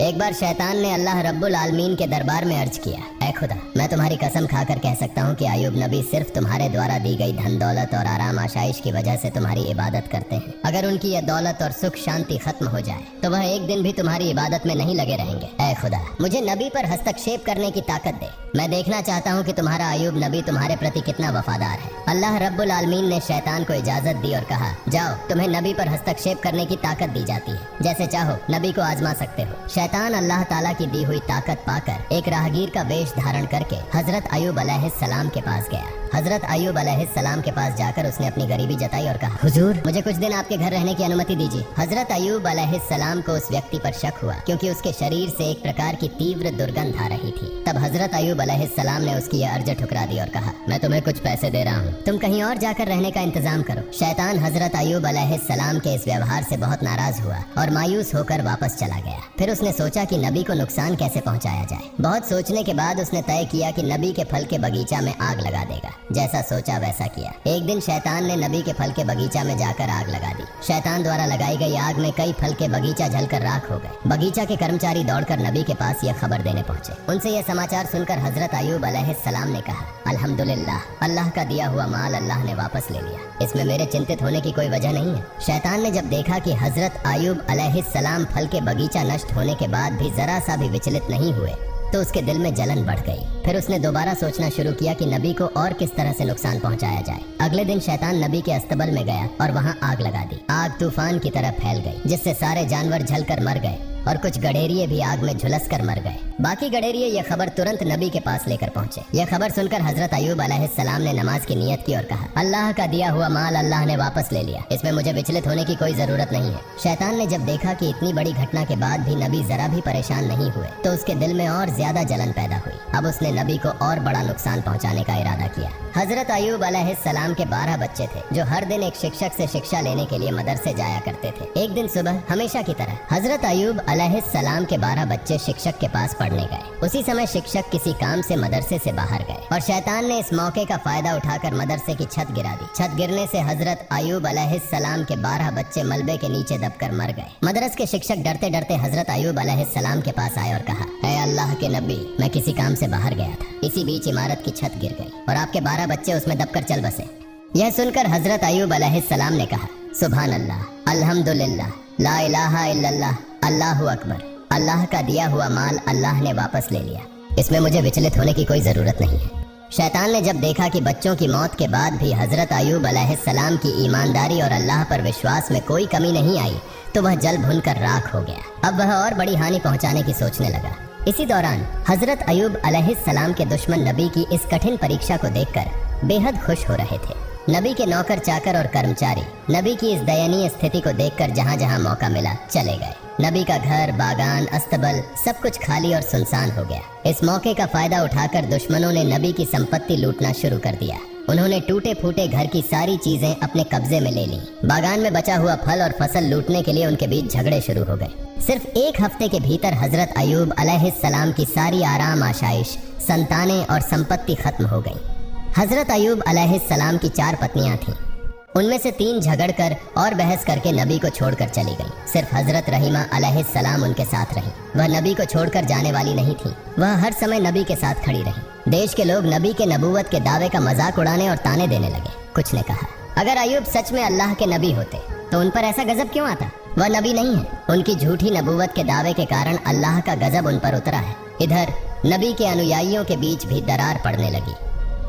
एक बार शैतान ने अल्लाह रब्बुल आलमीन के दरबार में अर्ज किया, ऐ खुदा, मैं तुम्हारी कसम खाकर कह सकता हूँ कि अय्यूब नबी सिर्फ तुम्हारे द्वारा दी गई धन दौलत और आराम आशाइश की वजह से तुम्हारी इबादत करते हैं। अगर उनकी यह दौलत और सुख शांति खत्म हो जाए तो वह एक दिन भी तुम्हारी इबादत में नहीं लगे रहेंगे। ऐ खुदा, मुझे नबी पर हस्तक्षेप करने की ताकत दे। मैं देखना चाहता हूँ कि तुम्हारा अय्यूब नबी तुम्हारे प्रति कितना वफादार है। अल्लाह रब्बुल आलमीन ने शैतान को इजाजत दी और कहा, जाओ, तुम्हें नबी पर हस्तक्षेप करने की ताकत दी जाती है, जैसे चाहो नबी को आजमा सकते हो। शैतान अल्लाह ताला की दी हुई ताकत पाकर एक राहगीर का वेश धारण करके हजरत अय्यूब अलैहिस्सलाम के पास गया। हजरत अय्यूब अलैहिस्सलाम के पास जाकर उसने अपनी गरीबी जताई और कहा, हुजूर, मुझे कुछ दिन आपके घर रहने की अनुमति दीजिए। हजरत अय्यूब अलैहिस्सलाम को उस व्यक्ति पर शक हुआ क्योंकि उसके शरीर से एक प्रकार की तीव्र दुर्गंध आ रही थी। तब हजरत अय्यूब अलैहिस्सलाम ने उसकी यह अर्ज ठुकरा दी और कहा, मैं तुम्हें कुछ पैसे दे रहा हूँ, तुम कहीं और जाकर रहने का इंतजाम करो। शैतान हजरत अय्यूब अलैहिस्सलाम के इस व्यवहार से बहुत नाराज हुआ और मायूस होकर वापस चला गया। फिर उसने सोचा कि नबी को नुकसान कैसे पहुँचाया जाए। बहुत सोचने के बाद उसने तय किया कि नबी के फल के बगीचा में आग लगा देगा। जैसा सोचा वैसा किया। एक दिन शैतान ने नबी के फल के बगीचा में जाकर आग लगा दी। शैतान द्वारा लगाई गई आग में कई फल के बगीचा जलकर राख हो गए। बगीचा के कर्मचारी दौड़कर नबी के पास यह खबर देने पहुंचे। उनसे यह समाचार सुनकर हजरत अय्यूब अलैहिस्सलाम ने कहा, अल्हम्दुलिल्लाह, अल्लाह का दिया हुआ माल अल्लाह ने वापस ले लिया, इसमें मेरे चिंतित होने की कोई वजह नहीं है। शैतान ने जब देखा कि हजरत अय्यूब अलैहिस्सलाम फल के बगीचा नष्ट होने के बाद भी जरा सा भी विचलित नहीं हुए तो उसके दिल में जलन बढ़ गई। फिर उसने दोबारा सोचना शुरू किया कि नबी को और किस तरह से नुकसान पहुंचाया जाए। अगले दिन शैतान नबी के अस्तबल में गया और वहां आग लगा दी। आग तूफान की तरह फैल गई जिससे सारे जानवर जलकर मर गए और कुछ गडेरिये भी आग में झुलसकर मर गए। बाकी गडेरिये यह खबर तुरंत नबी के पास लेकर पहुंचे। यह खबर सुनकर हजरत अय्यूब अलैहिस्सलाम ने नमाज की नियत की और कहा, अल्लाह का दिया हुआ माल अल्लाह ने वापस ले लिया, इसमें मुझे विचलित होने की कोई जरूरत नहीं है। शैतान ने जब देखा कि इतनी बड़ी घटना के बाद भी नबी जरा भी परेशान नहीं हुए तो उसके दिल में और ज्यादा जलन पैदा हुई। अब उसने नबी को और बड़ा नुकसान पहुंचाने का इरादा किया। हजरत अय्यूब अलैहिस्सलाम के 12 बच्चे थे जो हर दिन एक शिक्षक से शिक्षा लेने के लिए मदरसे जाया करते थे। एक दिन सुबह हमेशा की तरह हजरत अय्यूब अलैहिस्सलाम के 12 बच्चे शिक्षक के पास पढ़ने गए। उसी समय शिक्षक किसी काम से मदरसे से बाहर गए और शैतान ने इस मौके का फायदा उठाकर मदरसे की छत गिरा दी। छत गिरने से हजरत अय्यूब अलैहिस्सलाम के 12 बच्चे मलबे के नीचे दबकर मर गए। मदरस के शिक्षक डरते डरते हजरत अय्यूब अलैहिस्सलाम के पास आए और कहा, ऐ अल्लाह के नबी, मैं किसी काम से बाहर गया था, इसी बीच इमारत की छत गिर गई और आपके 12 बच्चे उसमें दबकर चल बसे। यह सुनकर हजरत अय्यूब अलैहिस्सलाम ने कहा, सुभान अल्लाह, अल्हम्दुलिल्लाह, ला इलाहा इल्लल्लाह, अल्लाहु अकबर, अल्लाह का दिया हुआ माल अल्लाह ने वापस ले लिया, इसमें मुझे विचलित होने की कोई जरूरत नहीं है। शैतान ने जब देखा कि बच्चों की मौत के बाद भी हजरत अय्यूब अलैहिस्सलाम की ईमानदारी और अल्लाह पर विश्वास में कोई कमी नहीं आई तो वह जल भुनकर राख हो गया। अब वह और बड़ी हानि पहुंचाने की सोचने लगा। इसी दौरान हजरत अय्यूब अलैहिस्सलाम के दुश्मन नबी की इस कठिन परीक्षा को देखकर बेहद खुश हो रहे थे। नबी के नौकर चाकर और कर्मचारी नबी की इस दयनीय स्थिति को देखकर जहां जहां मौका मिला चले गए। नबी का घर, बागान, अस्तबल सब कुछ खाली और सुनसान हो गया। इस मौके का फायदा उठाकर दुश्मनों ने नबी की संपत्ति लूटना शुरू कर दिया। उन्होंने टूटे फूटे घर की सारी चीजें अपने कब्जे में ले ली। बागान में बचा हुआ फल और फसल लूटने के लिए उनके बीच झगड़े शुरू हो गए। सिर्फ एक हफ्ते के भीतर हजरत अय्यूब अलैहिस्सलाम की सारी आराम आशाइश, संतानें और संपत्ति खत्म हो गई। हजरत अय्यूब अलैहिस्सलाम की 4 पत्नियां थीं। उनमें से 3 झगड़कर और बहस करके नबी को छोड़कर चली गईं। सिर्फ हजरत रहीमा अलैहिस्सलाम उनके साथ रहीं। वह नबी को छोड़कर जाने वाली नहीं थी। वह हर समय नबी के साथ खड़ी रही। देश के लोग नबी के नबूवत के दावे का मजाक उड़ाने और ताने देने लगे। कुछ ने कहा, अगर अय्यूब सच में अल्लाह के नबी होते तो उन पर ऐसा गजब क्यों आता? वह नबी नहीं है। उनकी झूठी नबूवत के दावे के कारण अल्लाह का गजब उन पर उतरा है। इधर नबी के अनुयायियों के बीच भी दरार पड़ने लगी।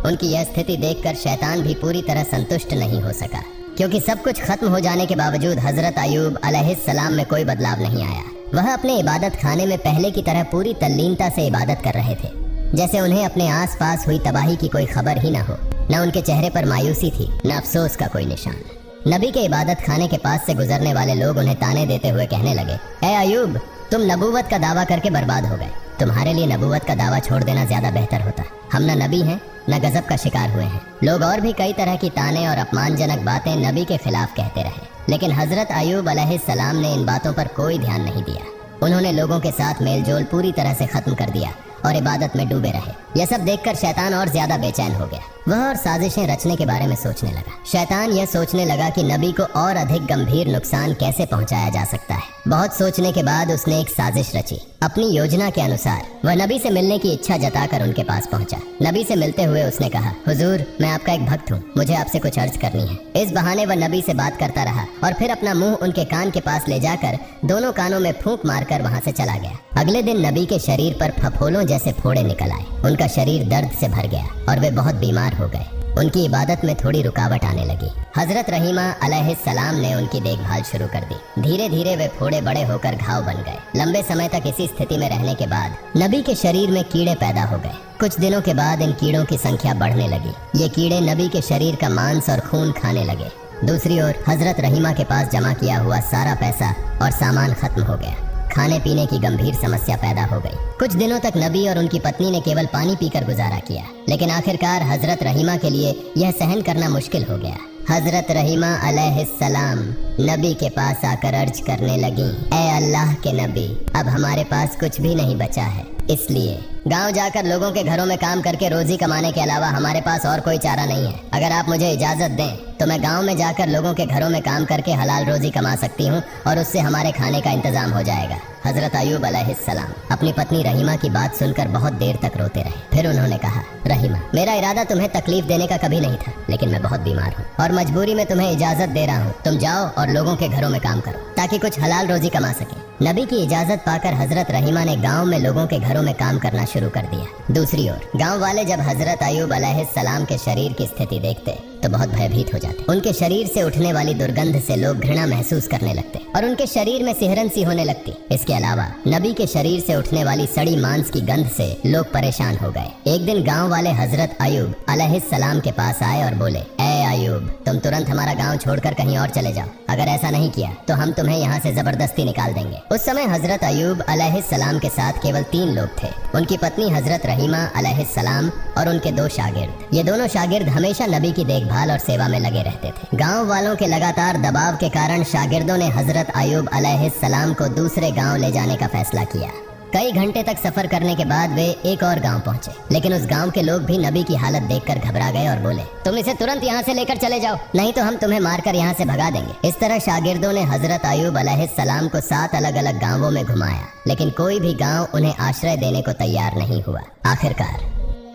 उनकी यह स्थिति देखकर शैतान भी पूरी तरह संतुष्ट नहीं हो सका, क्योंकि सब कुछ खत्म हो जाने के बावजूद हजरत अय्यूब अलैहिस्सलाम में कोई बदलाव नहीं आया। वह अपने इबादत खाने में पहले की तरह पूरी तल्लीनता से इबादत कर रहे थे, जैसे उन्हें अपने आसपास हुई तबाही की कोई खबर ही न हो। न उनके चेहरे पर मायूसी थी, न अफसोस का कोई निशान। नबी के इबादत खाने के पास से गुजरने वाले लोग उन्हें ताने देते हुए कहने लगे, ऐ अय्यूब, तुम नबूवत का दावा करके बर्बाद हो गए। तुम्हारे लिए नबूवत का दावा छोड़ देना ज्यादा बेहतर होता। हम न नबी हैं न गजब का शिकार हुए हैं। लोग और भी कई तरह की ताने और अपमानजनक बातें नबी के खिलाफ कहते रहे, लेकिन हजरत अय्यूब अलैहिस्सलाम ने इन बातों पर कोई ध्यान नहीं दिया। उन्होंने लोगों के साथ मेलजोल पूरी तरह से खत्म कर दिया और इबादत में डूबे रहे। यह सब देखकर शैतान और ज्यादा बेचैन हो गया। वह और साजिशें रचने के बारे में सोचने लगा। शैतान यह सोचने लगा कि नबी को और अधिक गंभीर नुकसान कैसे पहुंचाया जा सकता है। बहुत सोचने के बाद उसने एक साजिश रची। अपनी योजना के अनुसार वह नबी से मिलने की इच्छा जताकर उनके पास पहुंचा। नबी से मिलते हुए उसने कहा, हुजूर, मैं आपका एक भक्त हूँ, मुझे आपसे कुछ अर्ज करनी है। इस बहाने वह नबी से बात करता रहा और फिर अपना मुंह उनके कान के पास ले जाकर दोनों कानों में फूंक मारकर वहाँ से चला गया। अगले दिन नबी के शरीर पर फफोलों जैसे फोड़े निकल आए। उनका शरीर दर्द से भर गया और वे बहुत बीमार हो गए। उनकी इबादत में थोड़ी रुकावट आने लगी। हजरत रहीमा अलैहिस्सलाम ने उनकी देखभाल शुरू कर दी। धीरे धीरे वे फोड़े बड़े होकर घाव बन गए। लंबे समय तक इसी स्थिति में रहने के बाद नबी के शरीर में कीड़े पैदा हो गए। कुछ दिनों के बाद इन कीड़ों की संख्या बढ़ने लगी। ये कीड़े नबी के शरीर का मांस और खून खाने लगे। दूसरी ओर हजरत रहीमा के पास जमा किया हुआ सारा पैसा और सामान खत्म हो गया। खाने पीने की गंभीर समस्या पैदा हो गई। कुछ दिनों तक नबी और उनकी पत्नी ने केवल पानी पीकर गुजारा किया, लेकिन आखिरकार हजरत रहीमा के लिए यह सहन करना मुश्किल हो गया। हजरत रहीमा अलैहिस्सलाम नबी के पास आकर अर्ज करने लगी, ए अल्लाह के नबी, अब हमारे पास कुछ भी नहीं बचा है, इसलिए गांव जाकर लोगों के घरों में काम करके रोजी कमाने के अलावा हमारे पास और कोई चारा नहीं है। अगर आप मुझे इजाजत दें तो मैं गांव में जाकर लोगों के घरों में काम करके हलाल रोजी कमा सकती हूं और उससे हमारे खाने का इंतजाम हो जाएगा। हजरत अयूब अलैहिस्सलाम अपनी पत्नी रहीमा की बात सुनकर बहुत देर तक रोते रहे। फिर उन्होंने कहा, रहीमा, मेरा इरादा तुम्हें तकलीफ देने का कभी नहीं था, लेकिन मैं बहुत बीमार हूँ और मजबूरी में तुम्हें इजाजत दे रहा हूँ। तुम जाओ और लोगों के घरों में काम करो ताकि कुछ हलाल रोजी कमा सके। नबी की इजाजत पाकर हजरत रहीमा ने गांव में लोगों के घरों में काम करना शुरू कर दिया। दूसरी ओर गांव वाले जब हजरत अयूब अलैहिस्सलाम के शरीर की स्थिति देखते तो बहुत भयभीत हो जाते। उनके शरीर से उठने वाली दुर्गंध से लोग घृणा महसूस करने लगते और उनके शरीर में सिहरन सी होने लगती। इसके अलावा नबी के शरीर से उठने वाली सड़ी मांस की गंध से लोग परेशान हो गए। एक दिन गांव वाले हजरत अयूब अलैहिस्सलाम के पास आए और बोले, ए अयूब, तुम तुरंत हमारा गांव छोड़कर कहीं और चले जाओ। अगर ऐसा नहीं किया तो हम तुम्हें यहाँ से जबरदस्ती निकाल देंगे। उस समय हजरत अयूब अलैहिस्सलाम के साथ केवल 3 लोग थे, उनकी पत्नी हजरत रहीमा अलैहिस्सलाम और उनके 2 शागिर्द। ये दोनों शागिर्द हमेशा नबी की देखभाल और सेवा में लगे रहते थे। गांव वालों के लगातार दबाव के कारण शागिर्दों ने हजरत अयूब अलैहिस्सलाम को दूसरे गांव ले जाने का फैसला किया। कई घंटे तक सफर करने के बाद वे एक और गांव पहुंचे, लेकिन उस गांव के लोग भी नबी की हालत देखकर घबरा गए और बोले, तुम इसे तुरंत यहाँ से लेकर चले जाओ, नहीं तो हम तुम्हें मारकर यहाँ से भगा देंगे। इस तरह शागिर्दों ने हजरत अयूब अलैहिस्सलाम को 7 अलग अलग गांवों में घुमाया, लेकिन कोई भी गांव उन्हें आश्रय देने को तैयार नहीं हुआ। आखिरकार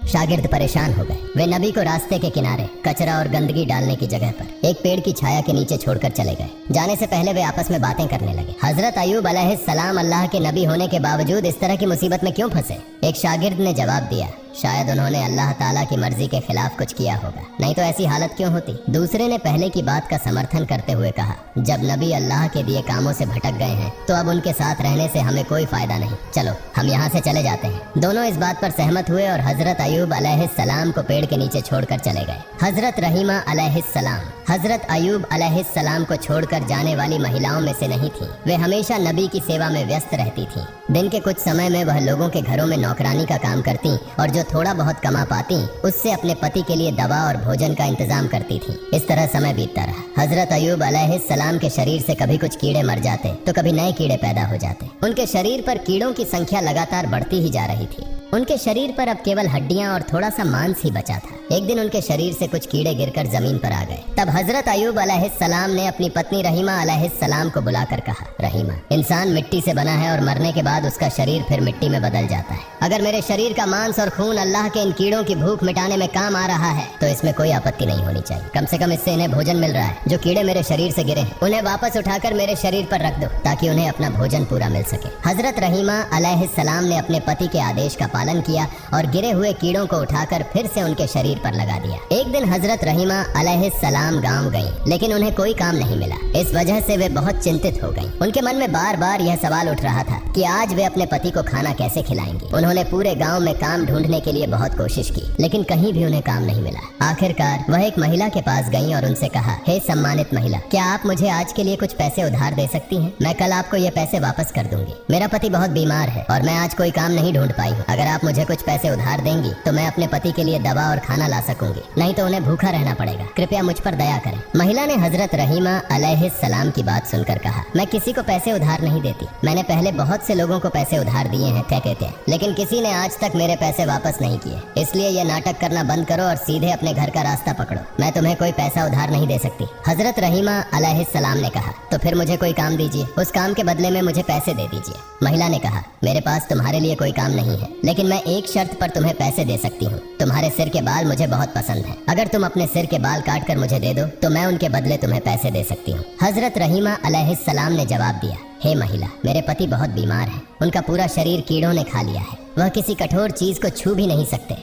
शागिर्द परेशान हो गए। वे नबी को रास्ते के किनारे कचरा और गंदगी डालने की जगह पर एक पेड़ की छाया के नीचे छोड़कर चले गए। जाने से पहले वे आपस में बातें करने लगे। हजरत अयूब अलैहिस्सलाम अल्लाह के नबी होने के बावजूद इस तरह की मुसीबत में क्यों फंसे? एक शागिर्द ने जवाब दिया, शायद उन्होंने अल्लाह ताला की मर्जी के खिलाफ कुछ किया होगा, नहीं तो ऐसी हालत क्यों होती। दूसरे ने पहले की बात का समर्थन करते हुए कहा, जब नबी अल्लाह के दिए कामों से भटक गए हैं तो अब उनके साथ रहने से हमें कोई फायदा नहीं, चलो हम यहाँ से चले जाते हैं। दोनों इस बात पर सहमत हुए और हजरत अयूब अलैहिस्सलाम को पेड़ के नीचे छोड़कर चले गए। हजरत रहीमा अलैहिस्सलाम हजरत अयूब अलैहिस्सलाम को छोड़कर जाने वाली महिलाओं में से नहीं थी। वे हमेशा नबी की सेवा में व्यस्त रहती थीं। दिन के कुछ समय में वह लोगों के घरों में नौकरानी का काम करती और जो थोड़ा बहुत कमा पाती उससे अपने पति के लिए दवा और भोजन का इंतजाम करती थी। इस तरह समय बीतता रहा। हजरत अयूब अलैहिस्सलाम के शरीर से कभी कुछ कीड़े मर जाते तो कभी नए कीड़े पैदा हो जाते। उनके शरीर पर कीड़ों की संख्या लगातार बढ़ती ही जा रही थी। उनके शरीर पर अब केवल हड्डियां और थोड़ा सा मांस ही बचा था। एक दिन उनके शरीर से कुछ कीड़े गिरकर जमीन पर आ गए। तब हजरत अयूब अलैहिस्सलाम ने अपनी पत्नी रहीमा अलैहिस्सलाम को बुलाकर कहा, रहीमा, इंसान मिट्टी से बना है और मरने के बाद उसका शरीर फिर मिट्टी में बदल जाता है। अगर मेरे शरीर का मांस और खून अल्लाह के इन कीड़ों की भूख मिटाने में काम आ रहा है तो इसमें कोई आपत्ति नहीं होनी चाहिए। कम से कम इससे इन्हें भोजन मिल रहा है। जो कीड़े मेरे शरीर से गिरे हैं उन्हें वापस उठाकर मेरे शरीर पर रख दो ताकि उन्हें अपना भोजन पूरा मिल सके। हजरत रहीमा अलैहिस्सलाम ने अपने पति के आदेश का पालन किया और गिरे हुए कीड़ों को उठाकर फिर से उनके शरीर पर लगा दिया। एक दिन हजरत रहीमा अलैहिस्सलाम गांव गईं, लेकिन उन्हें कोई काम नहीं मिला। इस वजह से वे बहुत चिंतित हो गईं। उनके मन में बार बार यह सवाल उठ रहा था कि आज वे अपने पति को खाना कैसे खिलाएंगी। उन्होंने पूरे गांव में काम ढूंढने के लिए बहुत कोशिश की, लेकिन कहीं भी उन्हें काम नहीं मिला। आखिरकार वह एक महिला के पास गईं और उनसे कहा, हे सम्मानित महिला, क्या आप मुझे आज के लिए कुछ पैसे उधार दे सकती हैं? मैं कल आपको ये पैसे वापस कर दूंगी। मेरा पति बहुत बीमार है और मैं आज कोई काम नहीं ढूंढ पाई हूँ। अगर आप मुझे कुछ पैसे उधार देंगी तो मैं अपने पति के लिए दवा और खाना ला सकूंगी, नहीं तो उन्हें भूखा रहना पड़ेगा। कृपया मुझ पर दया करें। महिला ने हजरत रहीमा अलैहिस्सलाम की बात सुनकर कहा, मैं किसी को पैसे उधार नहीं देती। मैंने पहले बहुत से लोगों को पैसे उधार दिए हैं, कहते हैं, लेकिन किसी ने आज तक मेरे पैसे वापस नहीं किए। इसलिए ये नाटक करना बंद करो और सीधे अपने घर का रास्ता पकड़ो। मैं तुम्हें कोई पैसा उधार नहीं दे सकती। हजरत रहीमा अलैहिस्सलाम ने कहा, तो फिर मुझे कोई काम दीजिए, उस काम के बदले में मुझे पैसे दे दीजिए। महिला ने कहा, मेरे पास तुम्हारे लिए कोई काम नहीं है, लेकिन मैं एक शर्त पर तुम्हें पैसे दे सकती हूँ। तुम्हारे सिर के बाल मुझे बहुत पसंद हैं। अगर तुम अपने सिर के बाल काट कर मुझे दे दो तो मैं उनके बदले तुम्हें पैसे दे सकती हूँ। हजरत रहीमा अलैहिस्सलाम ने जवाब दिया, हे महिला, मेरे पति बहुत बीमार हैं। उनका पूरा शरीर कीड़ों ने खा लिया है। वह किसी कठोर चीज को छू भी नहीं सकते।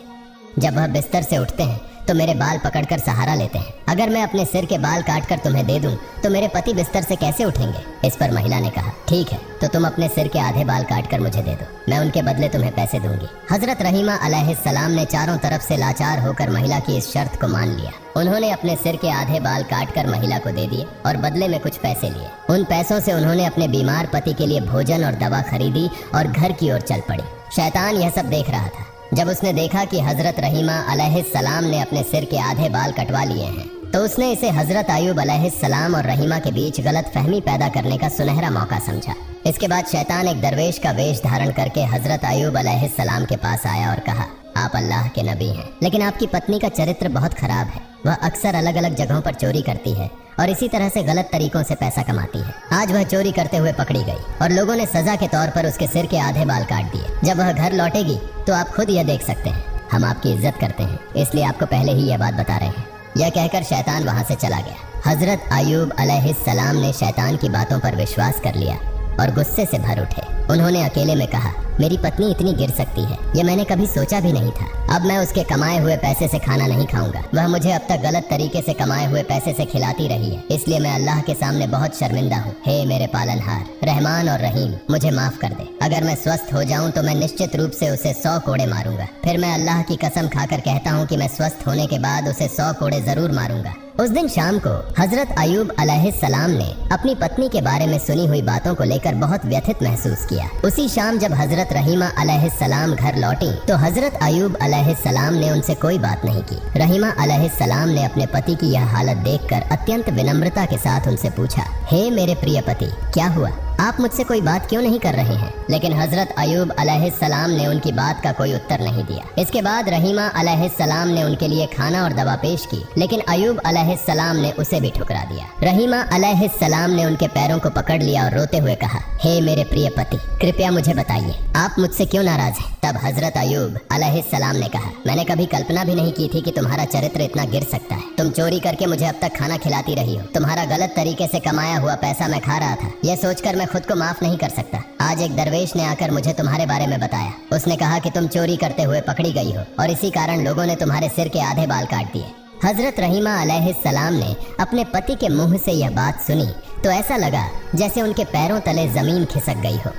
जब वह बिस्तर से उठते हैं तो मेरे बाल पकड़कर सहारा लेते हैं। अगर मैं अपने सिर के बाल काटकर तुम्हें दे दूं तो मेरे पति बिस्तर से कैसे उठेंगे? इस पर महिला ने कहा, ठीक है, तो तुम अपने सिर के आधे बाल काटकर मुझे दे दो, मैं उनके बदले तुम्हें पैसे दूंगी। हजरत रहीमा अलैहिस्सलाम ने चारों तरफ से लाचार होकर महिला की इस शर्त को मान लिया। उन्होंने अपने सिर के आधे बाल काटकर महिला को दे दिए और बदले में कुछ पैसे लिए। उन पैसों से उन्होंने अपने बीमार पति के लिए भोजन और दवा खरीदी और घर की ओर चल पड़ी। शैतान यह सब देख रहा था। जब उसने देखा कि हजरत रहीमा अलैहिस्सलाम ने अपने सिर के आधे बाल कटवा लिए हैं, तो उसने इसे हजरत अय्यूब अलैहिस्सलाम और रहीमा के बीच गलत फहमी पैदा करने का सुनहरा मौका समझा। इसके बाद शैतान एक दरवेश का वेश धारण करके हजरत अय्यूब अलैहिस्सलाम के पास आया और कहा, आप अल्लाह के नबी हैं, लेकिन आपकी पत्नी का चरित्र बहुत खराब है। वह अक्सर अलग अलग जगहों पर चोरी करती है और इसी तरह से गलत तरीकों से पैसा कमाती है। आज वह चोरी करते हुए पकड़ी गई और लोगों ने सजा के तौर पर उसके सिर के आधे बाल काट दिए। जब वह घर लौटेगी तो आप खुद यह देख सकते हैं। हम आपकी इज्जत करते हैं, इसलिए आपको पहले ही यह बात बता रहे हैं। यह कहकर शैतान वहां से चला गया। हजरत अय्यूब अलैहिस्सलाम ने शैतान की बातों पर विश्वास कर लिया और गुस्से से भर उठे। उन्होंने अकेले में कहा, मेरी पत्नी इतनी गिर सकती है, यह मैंने कभी सोचा भी नहीं था। अब मैं उसके कमाए हुए पैसे से खाना नहीं खाऊंगा। वह मुझे अब तक गलत तरीके से कमाए हुए पैसे से खिलाती रही है, इसलिए मैं अल्लाह के सामने बहुत शर्मिंदा हूँ। हे मेरे पालनहार रहमान और रहीम, मुझे माफ कर दे। अगर मैं स्वस्थ हो जाऊं तो मैं निश्चित रूप से उसे 100 कोड़े मारूंगा। फिर मैं अल्लाह की कसम खाकर कहता हूँ कि मैं स्वस्थ होने के बाद उसे 100 कोड़े जरूर मारूंगा। उस दिन शाम को हजरत अय्यूब अलैहिस्सलाम ने अपनी पत्नी के बारे में सुनी हुई बातों को लेकर बहुत व्यथित महसूस किया। उसी शाम जब हजरत रहीमा अलैहिस्सलाम घर लौटी तो हजरत अय्यूब अलैहिस्सलाम ने उनसे कोई बात नहीं की। रहीमा अलैहिस्सलाम ने अपने पति की यह हालत देखकर अत्यंत विनम्रता के साथ उनसे पूछा, हे मेरे प्रिय पति, क्या हुआ? आप मुझसे कोई बात क्यों नहीं कर रहे हैं? लेकिन हजरत अय्यूब अलैहिस्सलाम ने उनकी बात का कोई उत्तर नहीं दिया। इसके बाद रहीमा अलैहिस्सलाम ने उनके लिए खाना और दवा पेश की, लेकिन अय्यूब अलैहिस्सलाम ने उसे भी ठुकरा दिया। रहीमा अलैहिस्सलाम ने उनके पैरों को पकड़ लिया और रोते हुए कहा, हे मेरे प्रिय पति, कृपया मुझे बताइए, आप मुझसे क्यों नाराज हैं? तब हजरत अय्यूब अलैहिस्सलाम ने कहा, मैंने कभी कल्पना भी नहीं की थी कि तुम्हारा चरित्र इतना गिर सकता है। तुम चोरी करके मुझे अब तक खाना खिलाती रही हो। तुम्हारा गलत तरीके से कमाया हुआ पैसा मैं खा रहा था। यह सोचकर मैं खुद को माफ नहीं कर सकता। आज एक दरवेश ने आकर मुझे तुम्हारे बारे में बताया। उसने कहा कि तुम चोरी करते हुए पकड़ी गई हो और इसी कारण लोगों ने तुम्हारे सिर के आधे बाल काट दिए। हजरत रहीमा अलैहिस्सलाम ने अपने पति के मुंह से यह बात सुनी तो ऐसा लगा जैसे उनके पैरों तले जमीन खिसक गई हो।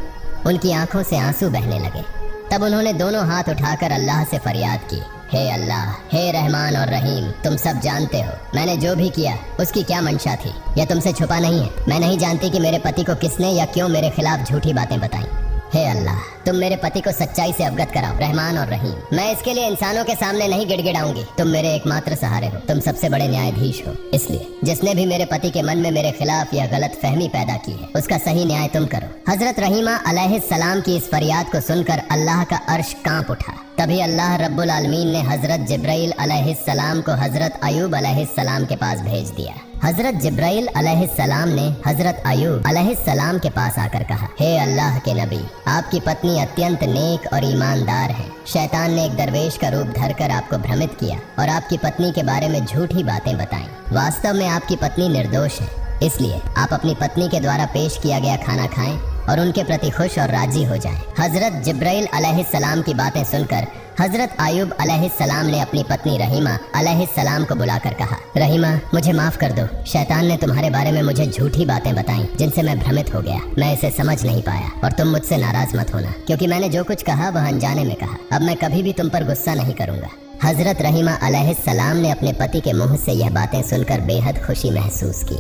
उनकी आंखों से आंसू बहने लगे। तब उन्होंने दोनों हाथ उठाकर अल्लाह से फरियाद की, हे अल्लाह, हे रहमान और रहीम, तुम सब जानते हो मैंने जो भी किया उसकी क्या मंशा थी। यह तुमसे छुपा नहीं है। मैं नहीं जानती कि मेरे पति को किसने या क्यों मेरे खिलाफ झूठी बातें बताई। हे अल्लाह, तुम मेरे पति को सच्चाई से अवगत कराओ, रहमान और रहीम। मैं इसके लिए इंसानों के सामने नहीं गिड़गिड़ाऊंगी। तुम मेरे एकमात्र सहारे हो, तुम सबसे बड़े न्यायाधीश हो। इसलिए जिसने भी मेरे पति के मन में मेरे खिलाफ यह गलत फहमी पैदा की है उसका सही न्याय तुम करो। हजरत रहीमा अलैहिस्सलाम की इस फरियाद को सुनकर अल्लाह का अर्श कांप उठा। तभी अल्लाह रब्बुल आलमीन ने हजरत जिब्राइल अलैहिस्सलाम को हजरत अय्यूब अलैहिस्सलाम के पास भेज दिया। हजरत जिब्राइल अलैहिस्सलाम ने हजरत अय्यूब अलैहिस्सलाम के पास आकर कहा, हे अल्लाह के नबी, आपकी पत्नी अत्यंत नेक और ईमानदार है। शैतान ने एक दरवेश का रूप धरकर आपको भ्रमित किया और आपकी पत्नी के बारे में झूठी बातें बताईं। वास्तव में आपकी पत्नी निर्दोष है। इसलिए आप अपनी पत्नी के द्वारा पेश किया गया खाना खाएं और उनके प्रति खुश और राजी हो जाएं। हजरत जिब्राइल अलैहिस्सलाम की बातें सुनकर हजरत अय्यूब अलैहिस्सलाम ने अपनी पत्नी रहीमा अलैहिस्सलाम को बुलाकर कहा, रहीमा, मुझे माफ कर दो। शैतान ने तुम्हारे बारे में मुझे झूठी बातें बताई जिनसे मैं भ्रमित हो गया। मैं इसे समझ नहीं पाया और तुम मुझसे नाराज मत होना, क्योंकि मैंने जो कुछ कहा वह अनजाने में कहा। अब मैं कभी भी तुम पर गुस्सा नहीं करूंगा। हजरत रहीमा अलैहिस्सलाम ने अपने पति के मुंह से यह बातें सुनकर बेहद खुशी महसूस की।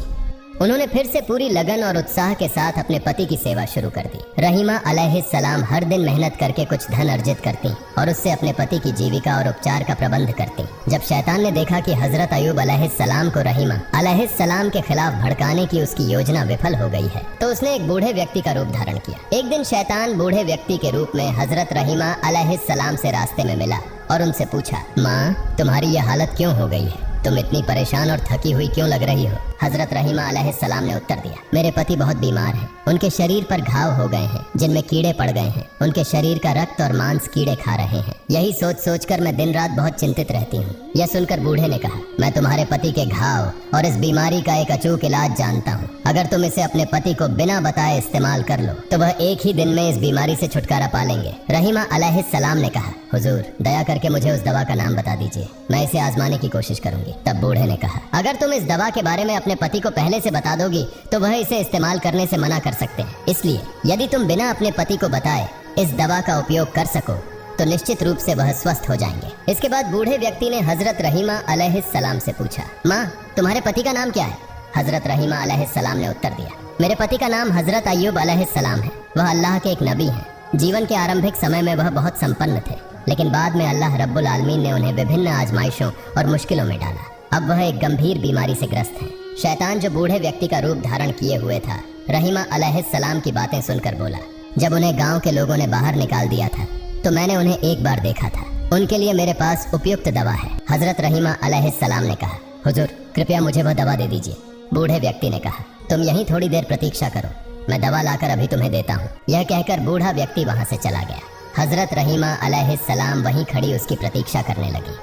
उन्होंने फिर से पूरी लगन और उत्साह के साथ अपने पति की सेवा शुरू कर दी। रहीमा अलैहिस्सलाम हर दिन मेहनत करके कुछ धन अर्जित करती और उससे अपने पति की जीविका और उपचार का प्रबंध करती। जब शैतान ने देखा कि हजरत अय्यूब अलैहिस्सलाम को रहीमा अलैहिस्सलाम के खिलाफ भड़काने की उसकी योजना विफल हो गई है, तो उसने एक बूढ़े व्यक्ति का रूप धारण किया। एक दिन शैतान बूढ़े व्यक्ति के रूप में हजरत रहीमा अलैहिस्सलाम से रास्ते में मिला और उनसे पूछा, माँ तुम्हारी यह हालत क्यों हो गई है? तुम इतनी परेशान और थकी हुई क्यों लग रही हो? हजरत रहीमा अलैहिस्सलाम ने उत्तर दिया, मेरे पति बहुत बीमार हैं। उनके शरीर पर घाव हो गए हैं जिनमें कीड़े पड़ गए हैं। उनके शरीर का रक्त और मांस कीड़े खा रहे हैं। यही सोच सोच कर मैं दिन रात बहुत चिंतित रहती हूँ। यह सुनकर बूढ़े ने कहा, मैं तुम्हारे पति के घाव और इस बीमारी का एक अचूक इलाज जानता हूँ। अगर तुम इसे अपने पति को बिना बताए इस्तेमाल कर लो तो वह एक ही दिन में इस बीमारी से छुटकारा पा लेंगे। रहीमा अलैहिस्सलाम ने कहा, हुजूर दया करके मुझे उस दवा का नाम बता दीजिए, मैं इसे आजमाने की कोशिश करूंगी। तब बूढ़े ने कहा, अगर तुम इस दवा के बारे में अपने पति को पहले से बता दोगी तो वह इसे इस्तेमाल करने से मना कर सकते हैं। इसलिए यदि तुम बिना अपने पति को बताए इस दवा का उपयोग कर सको तो निश्चित रूप से वह स्वस्थ हो जाएंगे। इसके बाद बूढ़े व्यक्ति ने हजरत रहीमा अलैहिस्सलाम से पूछा, माँ तुम्हारे पति का नाम क्या है? हजरत रहीमा अलैहिस्सलाम ने उत्तर दिया, मेरे पति का नाम हजरत अय्यूब अलैहिस्सलाम है। वह अल्लाह के एक नबी हैं। जीवन के आरंभिक समय में वह बहुत संपन्न थे, लेकिन बाद में अल्लाह रब्बुल आलमीन ने उन्हें विभिन्न आजमाइशों और मुश्किलों में डाला। अब वह एक गंभीर बीमारी से ग्रस्त हैं। शैतान जो बूढ़े व्यक्ति का रूप धारण किए हुए था, रहीमा अलैहिस्सलाम की बातें सुनकर बोला, जब उन्हें गांव के लोगों ने बाहर निकाल दिया था तो मैंने उन्हें एक बार देखा था। उनके लिए मेरे पास उपयुक्त दवा है। हजरत रहीमा अलैहिस्सलाम ने कहा, हुजूर कृपया मुझे वह दवा दे दीजिए। बूढ़े व्यक्ति ने कहा, तुम यहीं थोड़ी देर प्रतीक्षा करो, मैं दवा लाकर अभी तुम्हें देता हूँ। यह कहकर बूढ़ा व्यक्ति वहाँ से चला गया। हजरत रहीमा अलैहिस्सलाम वहीं खड़ी उसकी प्रतीक्षा करने लगी।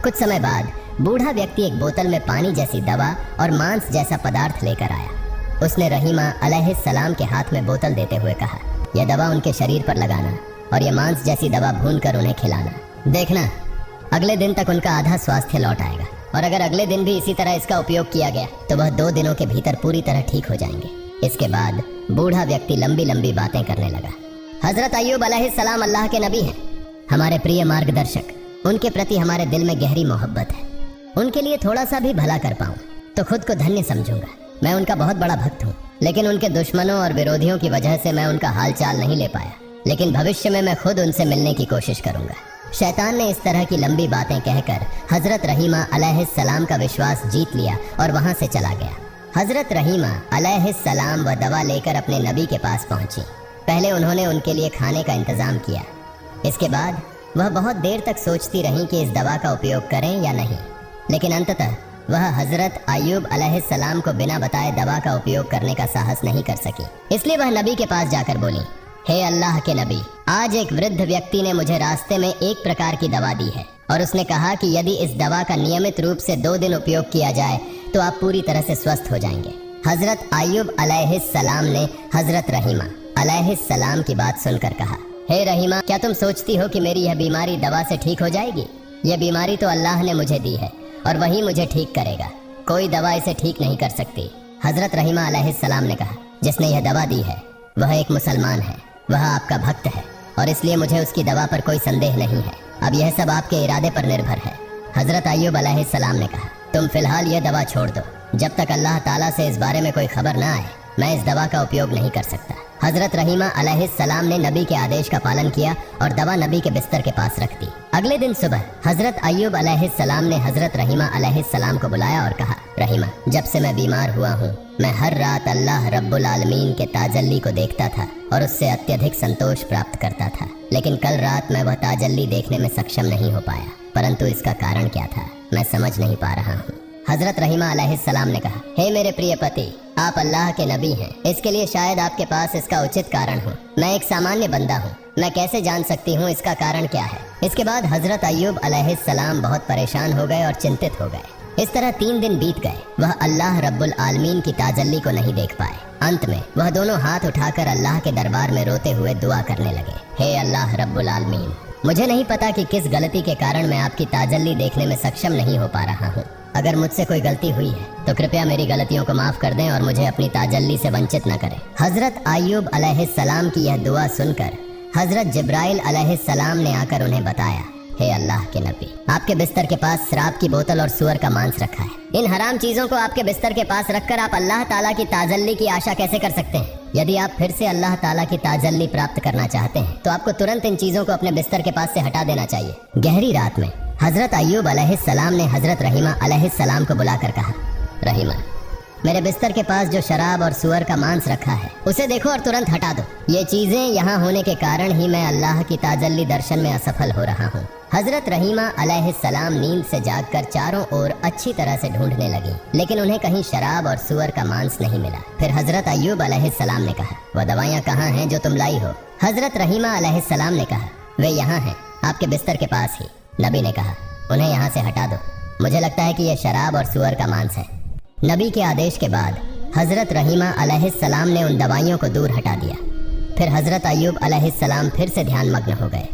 कुछ समय बाद बूढ़ा व्यक्ति एक बोतल में पानी जैसी दवा और मांस जैसा पदार्थ लेकर आया। उसने रहीमा अलैहिस्सलाम के हाथ में बोतल देते हुए कहा, यह दवा उनके शरीर पर लगाना और यह मांस जैसी दवा भूनकर उन्हें खिलाना। देखना अगले दिन तक उनका आधा स्वास्थ्य लौट आएगा, और अगर अगले दिन भी इसी तरह इसका उपयोग किया गया तो वह 2 दिनों के भीतर पूरी तरह ठीक हो जाएंगे। इसके बाद बूढ़ा व्यक्ति लंबी लंबी बातें करने लगा। हजरत अय्यूब अलैहिस्सलाम अल्लाह के नबी हैं, हमारे प्रिय मार्गदर्शक। उनके प्रति हमारे दिल में गहरी मोहब्बत है। उनके लिए थोड़ा सा भी भला कर पाऊं तो खुद को धन्य समझूंगा। मैं उनका बहुत बड़ा भक्त हूँ, लेकिन उनके दुश्मनों और विरोधियों की वजह से मैं उनका हाल चाल नहीं ले पाया। लेकिन भविष्य में मैं खुद उनसे मिलने की कोशिश करूंगा। शैतान ने इस तरह की लंबी बातें कहकर हजरत रहीमा अलैहिस्सलाम का विश्वास जीत लिया और वहां से चला गया। हजरत रहीमा अलैहिस्सलाम वह दवा लेकर अपने नबी के पास पहुंची। पहले उन्होंने उनके लिए खाने का इंतजाम किया। इसके बाद वह बहुत देर तक सोचती रहीं कि इस दवा का उपयोग करें या नहीं, लेकिन अंततः वह हजरत अय्यूब अलैहिस्सलाम को बिना बताए दवा का उपयोग करने का साहस नहीं कर सकी। इसलिए वह नबी के पास जाकर बोली, हे अल्लाह के नबी, आज एक वृद्ध व्यक्ति ने मुझे रास्ते में एक प्रकार की दवा दी है और उसने कहा कि यदि इस दवा का नियमित रूप से 2 दिन उपयोग किया जाए तो आप पूरी तरह से स्वस्थ हो जाएंगे। हजरत अय्यूब अलैहिस्सलाम ने हजरत रहीमा अलैहिस्सलाम की बात सुनकर कहा, हे रहीमा, क्या तुम सोचती हो कि मेरी यह बीमारी दवा से ठीक हो जाएगी? यह बीमारी तो अल्लाह ने मुझे दी है और वही मुझे ठीक करेगा। कोई दवा इसे ठीक नहीं कर सकती। हजरत रहीमा अलैहिस्सलाम ने कहा, जिसने यह दवा दी है वह एक मुसलमान है, वह आपका भक्त है और इसलिए मुझे उसकी दवा पर कोई संदेह नहीं है। अब यह सब आपके इरादे पर निर्भर है। हजरत अय्यूब अलैहिस्सलाम ने कहा, तुम फिलहाल यह दवा छोड़ दो। जब तक अल्लाह ताला से इस बारे में कोई खबर ना आए मैं इस दवा का उपयोग नहीं कर सकता। हजरत रहीमा अलैहिस्सलाम ने नबी के आदेश का पालन किया और दवा नबी के बिस्तर के पास रख दी। अगले दिन सुबह हजरत अय्यूब अलैहिस्सलाम ने हजरत रहीमा अलैहिस्सलाम को बुलाया और कहा, रहीमा, जब से मैं बीमार हुआ हूँ मैं हर रात अल्लाह रब्बुल आलमीन के ताजल्ली को देखता था और उससे अत्यधिक संतोष प्राप्त करता था, लेकिन कल रात मैं वह ताजल्ली देखने में सक्षम नहीं हो पाया। परंतु इसका कारण क्या था मैं समझ नहीं पा रहा हूँ। हजरत रहीमा अलैहिस्सलाम ने कहा, हे मेरे प्रिय पति, आप अल्लाह के नबी हैं, इसके लिए शायद आपके पास इसका उचित कारण हो। मैं एक सामान्य बंदा हूँ, मैं कैसे जान सकती हूँ इसका कारण क्या है। इसके बाद हजरत अय्यूब अलैहिस्सलाम बहुत परेशान हो गए और चिंतित हो गए। इस तरह 3 दिन बीत गए। वह अल्लाह रब्बुल आलमीन की ताजल्ली को नहीं देख पाए। अंत में वह दोनों हाथ उठाकर अल्लाह के दरबार में रोते हुए दुआ करने लगे, हे अल्लाह रब्बुल आलमीन, मुझे नहीं पता कि किस गलती के कारण मैं आपकी ताजल्ली देखने में सक्षम नहीं हो पा रहा हूँ। अगर मुझसे कोई गलती हुई है तो कृपया मेरी गलतियों को माफ कर दें और मुझे अपनी ताजल्ली से वंचित न करें। हजरत अय्यूब अलैहिस्सलाम की यह दुआ सुनकर हजरत जिब्राइल अलैहिस्सलाम ने आकर उन्हें बताया हे अल्लाह के नबी, आपके बिस्तर के पास शराब की बोतल और सुअर का मांस रखा है। इन हराम चीजों को आपके बिस्तर के पास रखकर आप अल्लाह ताला की ताजल्ली की आशा कैसे कर सकते हैं? यदि आप फिर से अल्लाह ताला की ताजल्ली प्राप्त करना चाहते हैं तो आपको तुरंत इन चीजों को अपने बिस्तर के पास से हटा देना चाहिए। गहरी रात में हजरत अय्यूब अलैहिस्सलाम ने हजरत रहीमा अलैहिस्सलाम को बुलाकर कहा, रहीमा, मेरे बिस्तर के पास जो शराब और सुअर का मांस रखा है उसे देखो और तुरंत हटा दो। ये चीजें यहाँ होने के कारण ही मैं अल्लाह की ताजल्ली दर्शन में असफल हो रहा हूँ। हजरत रहीमा अलैहिस्सलाम नींद से जागकर चारों ओर अच्छी तरह से ढूंढने लगी, लेकिन उन्हें कहीं शराब और सुअर का मांस नहीं मिला। फिर हजरत अय्यूब अलैहिस्सलाम ने कहा, वह दवाइयाँ कहाँ हैं जो तुम लाई हो? हजरत रहीमा अलैहिस्सलाम ने कहा, वे यहाँ हैं, आपके बिस्तर के पास ही। नबी ने कहा, उन्हें यहाँ से हटा दो, मुझे लगता है कि यह शराब और सुअर का मांस है। नबी के आदेश के बाद हजरत रहीमा अलैहिस्सलाम ने उन दवाइयों को दूर हटा दिया। फिर हजरत अय्यूब अलैहिस्सलाम फिर से ध्यान मग्न हो गए।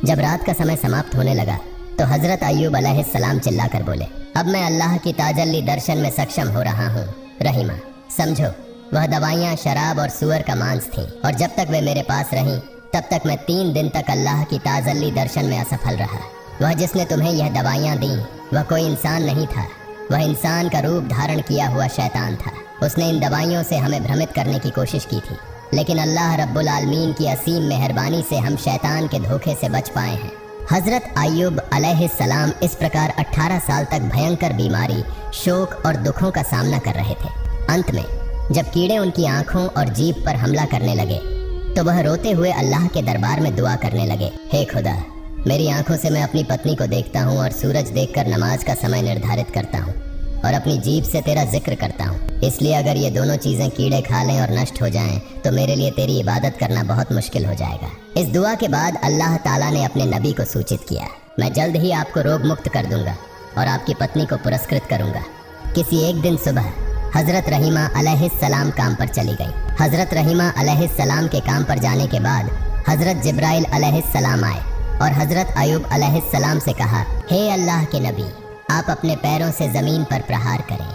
जब रात का समय समाप्त होने लगा तो हजरत अय्यूब अलैहिस्सलाम चिल्लाकर बोले, अब मैं अल्लाह की ताजल्ली दर्शन में सक्षम हो रहा हूँ। रहीमा, समझो, वह दवाइयाँ शराब और सुअर का मांस थी और जब तक वे मेरे पास रहीं तब तक मैं 3 दिन तक अल्लाह की ताजल्ली दर्शन में असफल रहा। वह जिसने तुम्हें यह दवाइयाँ दी वह कोई इंसान नहीं था, वह इंसान का रूप धारण किया हुआ शैतान था। उसने इन दवाइयों से हमें भ्रमित करने की कोशिश की थी, लेकिन अल्लाह रब्बुल आलमीन की असीम मेहरबानी से हम शैतान के धोखे से बच पाए हैं। हजरत अय्यूब अलैहिस्सलाम इस प्रकार 18 साल तक भयंकर बीमारी, शोक और दुखों का सामना कर रहे थे। अंत में जब कीड़े उनकी आंखों और जीभ पर हमला करने लगे तो वह रोते हुए अल्लाह के दरबार में दुआ करने लगे, हे खुदा, मेरी आंखों से मैं अपनी पत्नी को देखता हूँ और सूरज देखकर नमाज का समय निर्धारित करता हूँ और अपनी जीभ से तेरा जिक्र करता हूँ। इसलिए अगर ये दोनों चीज़ें कीड़े खा लें और नष्ट हो जाएं तो मेरे लिए तेरी इबादत करना बहुत मुश्किल हो जाएगा। इस दुआ के बाद अल्लाह ताला ने अपने नबी को सूचित किया, मैं जल्द ही आपको रोग मुक्त कर दूंगा और आपकी पत्नी को पुरस्कृत करूंगा। किसी एक दिन सुबह हजरत रहीमा अलैहिस्सलाम काम पर चली गई। हजरत रहीमा अलैहिस्सलाम के काम पर जाने के बाद हजरत जिब्राइल अलैहिस्सलाम आए और हजरत अय्यूब अलैहिस्सलाम से कहा, हे अल्लाह के नबी, आप अपने पैरों से जमीन पर प्रहार करें।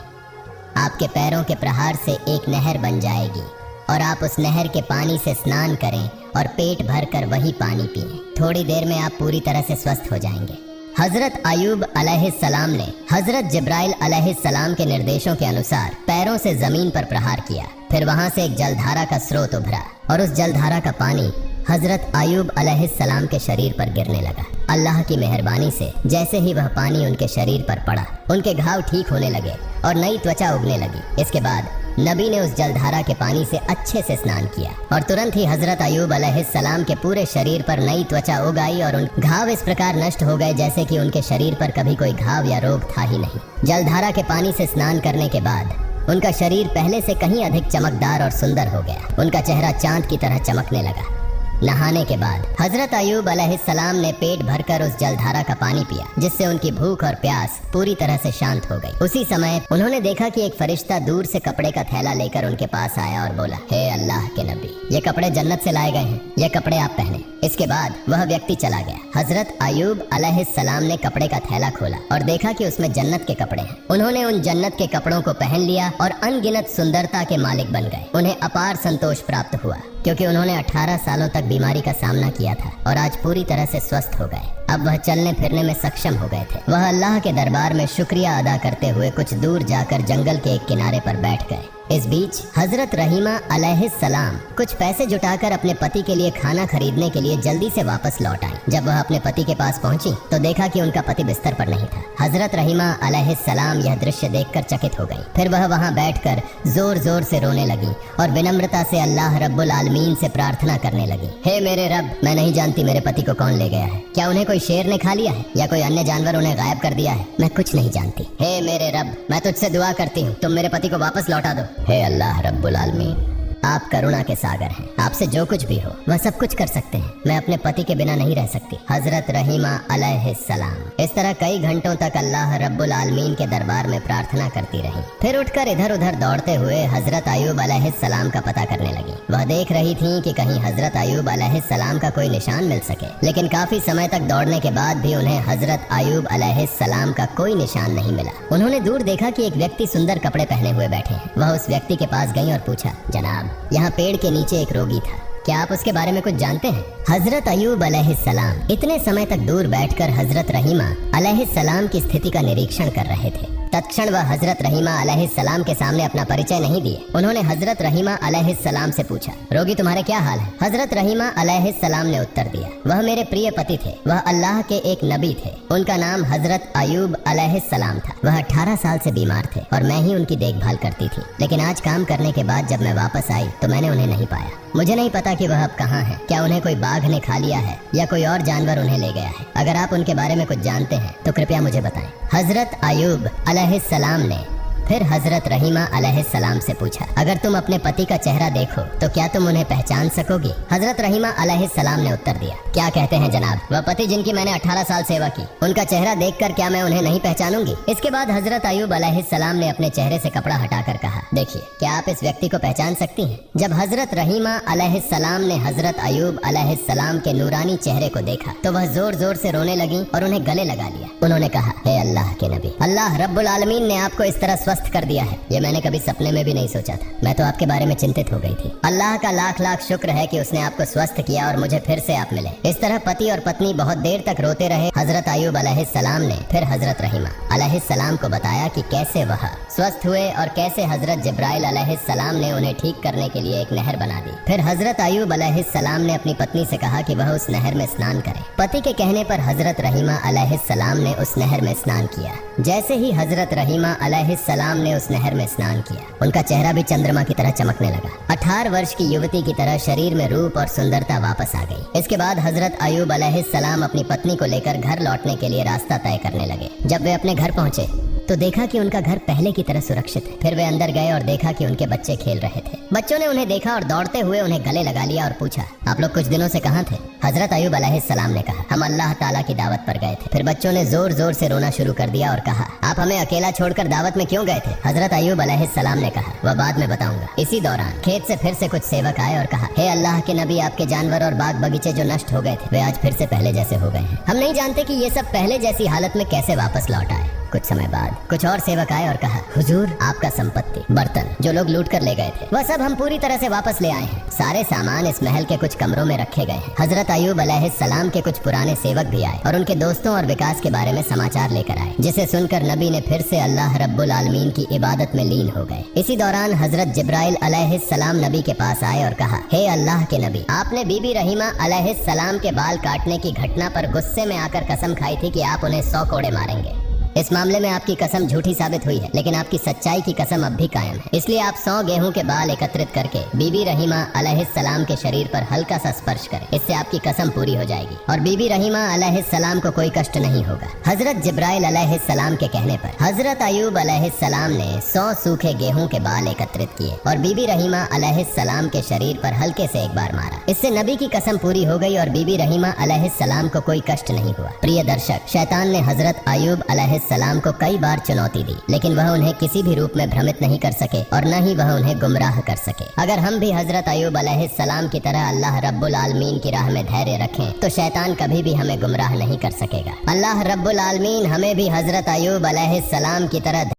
आपके पैरों के प्रहार से एक नहर बन जाएगी और आप उस नहर के पानी से स्नान करें और पेट भर कर वही पानी पिएं। थोड़ी देर में आप पूरी तरह से स्वस्थ हो जाएंगे। हजरत अय्यूब अलैहिस्सलाम ने हजरत जिब्राइल अलैहिस्सलाम के निर्देशों के अनुसार पैरों से जमीन पर प्रहार किया। फिर वहां से एक जलधारा का स्रोत उभरा और उस जलधारा का पानी हजरत अय्यूब अलैहिस्सलाम के शरीर पर गिरने लगा। अल्लाह की मेहरबानी से जैसे ही वह पानी उनके शरीर पर पड़ा, उनके घाव ठीक होने लगे और नई त्वचा उगने लगी। इसके बाद नबी ने उस जलधारा के पानी से अच्छे से स्नान किया और तुरंत ही हजरत अय्यूब अलैहिस्सलाम के पूरे शरीर पर नई त्वचा उग आई और उन घाव इस प्रकार नष्ट हो गए जैसे कि उनके शरीर पर कभी कोई घाव या रोग था ही नहीं। जलधारा के पानी से स्नान करने के बाद उनका शरीर पहले से कहीं अधिक चमकदार और सुंदर हो गया। उनका चेहरा चांद की तरह चमकने लगा। नहाने के बाद हजरत अय्यूब अलैहिस्सलाम ने पेट भरकर उस जलधारा का पानी पिया, जिससे उनकी भूख और प्यास पूरी तरह से शांत हो गई। उसी समय उन्होंने देखा कि एक फरिश्ता दूर से कपड़े का थैला लेकर उनके पास आया और बोला, हे अल्लाह के नबी, ये कपड़े जन्नत से लाए गए हैं, ये कपड़े आप पहने। इसके बाद वह व्यक्ति चला गया। हजरत अय्यूब अलैहिस्सलाम ने कपड़े का थैला खोला और देखा कि उसमें जन्नत के कपड़े हैं। उन्होंने उन जन्नत के कपड़ों को पहन लिया और अनगिनत सुंदरता के मालिक बन गए। उन्हें अपार संतोष प्राप्त हुआ क्योंकि उन्होंने 18 सालों तक बीमारी का सामना किया था और आज पूरी तरह से स्वस्थ हो गए। अब वह चलने फिरने में सक्षम हो गए थे। वह अल्लाह के दरबार में शुक्रिया अदा करते हुए कुछ दूर जाकर जंगल के एक किनारे पर बैठ गए। इस बीच हजरत रहीमा अलैहिस्सलाम कुछ पैसे जुटाकर अपने पति के लिए खाना खरीदने के लिए जल्दी से वापस लौट आई। जब वह अपने पति के पास पहुंची तो देखा कि उनका पति बिस्तर पर नहीं था। हजरत रहीमा अलैहिस्सलाम यह दृश्य देखकर चकित हो गई। फिर वह वहां बैठकर जोर जोर से रोने लगी और विनम्रता से अल्लाह रब्बुल आलमीन से प्रार्थना करने लगी, हे मेरे रब, मैं नहीं जानती मेरे पति को कौन ले गया है। क्या उन्हें कोई शेर ने खा लिया है या कोई अन्य जानवर उन्हें गायब कर दिया है? मैं कुछ नहीं जानती। हे मेरे रब, मैं तुझसे दुआ करती हूँ, तुम मेरे पति को वापस लौटा दो। हे अल्लाह रब्बुल आलमीन, आप करुणा के सागर हैं। आपसे जो कुछ भी हो वह सब कुछ कर सकते हैं। मैं अपने पति के बिना नहीं रह सकती। हजरत रहीमा अलैहिस्सलाम इस तरह कई घंटों तक अल्लाह रब्बुल आलमीन के दरबार में प्रार्थना करती रही। फिर उठकर इधर उधर दौड़ते हुए हजरत अय्यूब अलैहिस्सलाम का पता करने लगी। वह देख रही थी कि कहीं हजरत अय्यूब अलैहिस्सलाम का कोई निशान मिल सके, लेकिन काफी समय तक दौड़ने के बाद भी उन्हें हजरत अय्यूब अलैहिस्सलाम का कोई निशान नहीं मिला। उन्होंने दूर देखा कि एक व्यक्ति सुंदर कपड़े पहने हुए बैठे हैं। वह उस व्यक्ति के पास गई और पूछा, जनाब, यहाँ पेड़ के नीचे एक रोगी था, क्या आप उसके बारे में कुछ जानते हैं? हजरत अयूब अलैहिस्सलाम इतने समय तक दूर बैठकर हजरत रहीमा अलैहिस्सलाम की स्थिति का निरीक्षण कर रहे थे। तत्क्षण वह हजरत रहीमा अलैहिस्सलाम के सामने अपना परिचय नहीं दिए। उन्होंने हजरत रहीमा अलैहिस्सलाम से पूछा, रोगी तुम्हारे क्या हाल है? हजरत रहीमा अलैहिस्सलाम ने उत्तर दिया, वह मेरे प्रिय पति थे, वह अल्लाह के एक नबी थे, उनका नाम हजरत अयूब अलैहिस्सलाम था। वह 18 साल से बीमार थे और मैं ही उनकी देखभाल करती थी, लेकिन आज काम करने के बाद जब मैं वापस आई तो मैंने उन्हें नहीं पाया। मुझे नहीं पता कि वह अब कहाँ है। क्या उन्हें कोई बाघ ने खा लिया है या कोई और जानवर उन्हें ले गया है? अगर आप उनके बारे में कुछ जानते हैं तो कृपया मुझे बताएं। हजरत अयूब अलैहिस्सलाम ने फिर हजरत रहीमा अलैहिस्सलाम से पूछा, अगर तुम अपने पति का चेहरा देखो तो क्या तुम उन्हें पहचान सकोगी? हजरत रहीमा अलैहिस्सलाम ने उत्तर दिया, क्या कहते हैं जनाब, वह पति जिनकी मैंने 18 साल सेवा की, उनका चेहरा देखकर क्या मैं उन्हें नहीं पहचानूंगी? इसके बाद हजरत अयूब अलैहिस्सलाम ने अपने चेहरे से कपड़ा हटाकर कहा, देखिए क्या आप इस व्यक्ति को पहचान सकती हैं? जब हजरत रहीमा अलैहिस्सलाम ने हजरत अयूब अलैहिस्सलाम के नूरानी चेहरे को देखा तो वह जोर जोर से रोने लगी और उन्हें गले लगा लिया। उन्होंने कहा, हे अल्लाह के नबी, अल्लाह रब्बुल आलमीन ने आपको इस तरह स्वस्थ कर दिया है, ये मैंने कभी सपने में भी नहीं सोचा था। मैं तो आपके बारे में चिंतित हो गई थी। अल्लाह का लाख लाख शुक्र है कि उसने आपको स्वस्थ किया और मुझे फिर से आप मिले। इस तरह पति और पत्नी बहुत देर तक रोते रहे। हजरत अयूब अलैहिस्सलाम ने फिर हजरत रहीमा अलैहिस्सलाम को बताया कि कैसे वह स्वस्थ हुए और कैसे हजरत जिब्राइल अलैहिस्सलाम ने उन्हें ठीक करने के लिए एक नहर बना दी। फिर हजरत अयूब अलैहिस्सलाम ने अपनी पत्नी से कहा कि वह उस नहर में स्नान करे। पति के कहने पर हजरत रहीमा अलैहिस्सलाम ने उस नहर में स्नान किया। जैसे ही हजरत रहीमा अलैहिस्सलाम ने उस नहर में स्नान किया, उनका चेहरा भी चंद्रमा की तरह चमकने लगा। 18 वर्ष की युवती की तरह शरीर में रूप और सुंदरता वापस आ गई। इसके बाद हजरत अयूब अलैहिस्सलाम अपनी पत्नी को लेकर घर लौटने के लिए रास्ता तय करने लगे। जब वे अपने घर पहुंचे तो देखा कि उनका घर पहले की तरह सुरक्षित है। फिर वे अंदर गए और देखा कि उनके बच्चे खेल रहे थे। बच्चों ने उन्हें देखा और दौड़ते हुए उन्हें गले लगा लिया और पूछा, आप लोग कुछ दिनों से कहाँ थे? हजरत अयूब अलैहिस्सलाम ने कहा, हम अल्लाह ताला की दावत पर गए थे। फिर बच्चों ने जोर जोर से रोना शुरू कर दिया और कहा, आप हमें अकेला छोड़कर दावत में क्यों गए थे? हजरत अयूब अलैहिस्सलाम ने कहा, वह बाद में बताऊंगा। इसी दौरान खेत से फिर से कुछ सेवक आए और कहा, हे अल्लाह के नबी, आपके जानवर और बाग बगीचे जो नष्ट हो गए थे वे आज फिर से पहले जैसे हो गए हैं। हम नहीं जानते कि ये सब पहले जैसी हालत में कैसे वापस लौट आए। कुछ समय बाद कुछ और सेवक आए और कहा, हुजूर, आपका संपत्ति, बर्तन जो लोग लूट कर ले गए थे वह सब हम पूरी तरह से वापस ले आए हैं। सारे सामान इस महल के कुछ कमरों में रखे गए हैं। हजरत अयूब अलैहिस्सलाम के कुछ पुराने सेवक भी आए और उनके दोस्तों और विकास के बारे में समाचार लेकर आए, जिसे सुनकर नबी ने फिर से अल्लाह रब्बुल आलमीन की इबादत में लीन हो गए। इसी दौरान हजरत जिब्राइल अलैहिस्सलाम नबी के पास आए और कहा, हे अल्लाह के नबी, आपने बीबी रहीमा अलैहिस्सलाम के बाल काटने की घटना पर गुस्से में आकर कसम खाई थी कि आप उन्हें 100 कोड़े मारेंगे। इस मामले में आपकी कसम झूठी साबित हुई है, लेकिन आपकी सच्चाई की कसम अब भी कायम है। इसलिए आप 100 गेहूं के बाल एकत्रित करके बीबी रहीमा अलैहिस्सलाम के शरीर पर हल्का सा स्पर्श करें। इससे आपकी कसम पूरी हो जाएगी और बीबी रहीमा अलैहिस्सलाम को कोई कष्ट नहीं होगा। हजरत जिब्राइल अलैहिस्सलाम के कहने पर हजरत अयूब अलैहिस्सलाम ने 100 सूखे गेहूं के बाल एकत्रित किए और बीबी रहीमा अलैहिस्सलाम के शरीर पर हल्के से एक बार मारा। इससे नबी की कसम पूरी हो गई और बीबी रहीमा अलैहिस्सलाम को कोई कष्ट नहीं हुआ। प्रिय दर्शक, शैतान ने हजरत अयूब अलैहिस्सलाम को कई बार चुनौती दी, लेकिन वह उन्हें किसी भी रूप में भ्रमित नहीं कर सके और न ही वह उन्हें गुमराह कर सके। अगर हम भी हजरत अयूब अलैहिस्सलाम की तरह अल्लाह रब्बुल आलमीन की राह में धैर्य रखें तो शैतान कभी भी हमें गुमराह नहीं कर सकेगा। अल्लाह रब्बुल आलमीन हमें भी हजरत अयूब अलैहिस्सलाम की तरह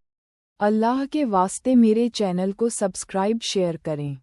अल्लाह के वास्ते मेरे चैनल को सब्सक्राइब शेयर करें।